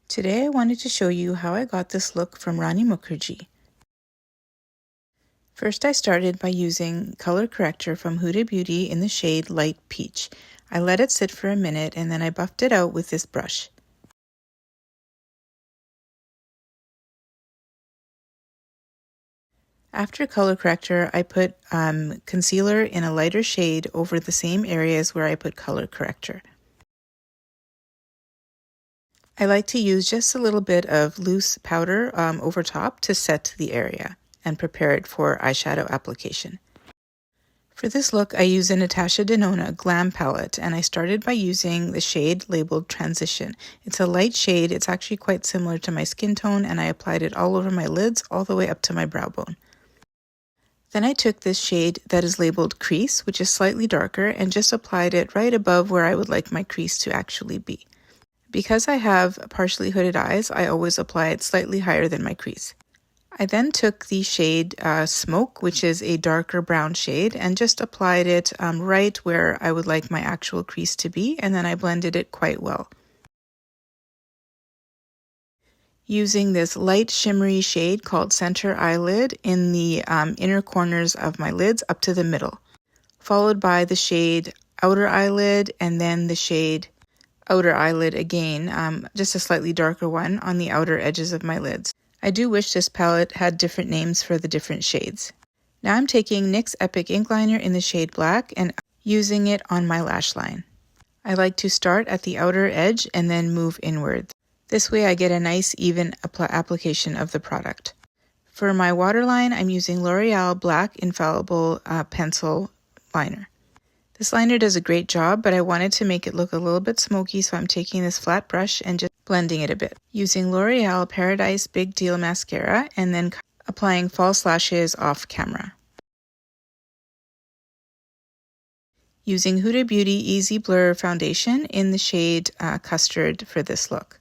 Today I wanted to show you how I got this look from Rani Mukherjee. First I started by using color corrector from Huda Beauty in the shade Light Peach. I let it sit for a minute and then I buffed it out with this brush. After color corrector, I put concealer in a lighter shade over the same areas where I put color corrector. I like to use just a little bit of loose powder over top to set the area and prepare it for eyeshadow application. For this look, I use a Natasha Denona Glam palette, and I started by using the shade labeled Transition. It's a light shade, it's actually quite similar to my skin tone, and I applied it all over my lids, all the way up to my brow bone. Then I took this shade that is labeled Crease, which is slightly darker, and just applied it right above where I would like my crease to actually be. Because I have partially hooded eyes, I always apply it slightly higher than my crease. I then took the shade Smoke, which is a darker brown shade, and just applied it right where I would like my actual crease to be, and then I blended it quite well. Using this light shimmery shade called Center Eyelid in the inner corners of my lids up to the middle, followed by the shade Outer Eyelid and then the shade Outer Eyelid again, just a slightly darker one on the outer edges of my lids. I do wish this palette had different names for the different shades. Now I'm taking NYX Epic Ink Liner in the shade Black and using it on my lash line. I like to start at the outer edge and then move inwards. This way I get a nice even application of the product. For my waterline, I'm using L'Oreal Black Infallible Pencil Liner. This liner does a great job, but I wanted to make it look a little bit smoky, so I'm taking this flat brush and just blending it a bit. Using L'Oreal Paradise Big Deal Mascara and then applying false lashes off camera. Using Huda Beauty Easy Blur Foundation in the shade Custard for this look.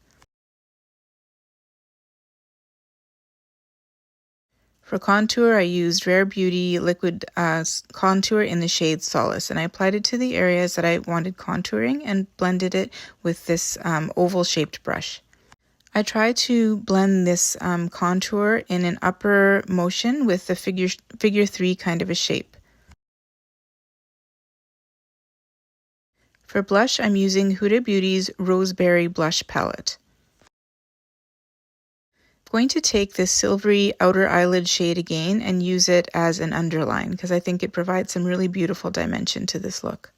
For contour, I used Rare Beauty Liquid Contour in the shade Solace, and I applied it to the areas that I wanted contouring and blended it with this oval-shaped brush. I try to blend this contour in an upper motion with the figure 3 kind of a shape. For blush, I'm using Huda Beauty's Roseberry Blush Palette. I'm going to take this silvery outer eyelid shade again and use it as an underline because I think it provides some really beautiful dimension to this look.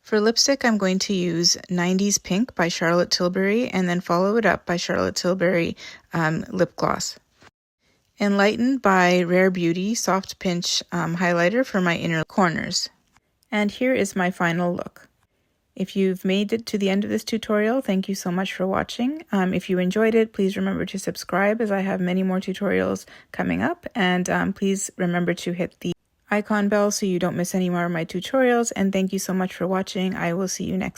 For lipstick, I'm going to use 90s Pink by Charlotte Tilbury and then follow it up by Charlotte Tilbury Lip Gloss. Enlightened by Rare Beauty Soft Pinch Highlighter for my inner corners. And here is my final look. If you've made it to the end of this tutorial, thank you so much for watching. If you enjoyed it, please remember to subscribe as I have many more tutorials coming up. And please remember to hit the icon bell so you don't miss any more of my tutorials. And thank you so much for watching. I will see you next time.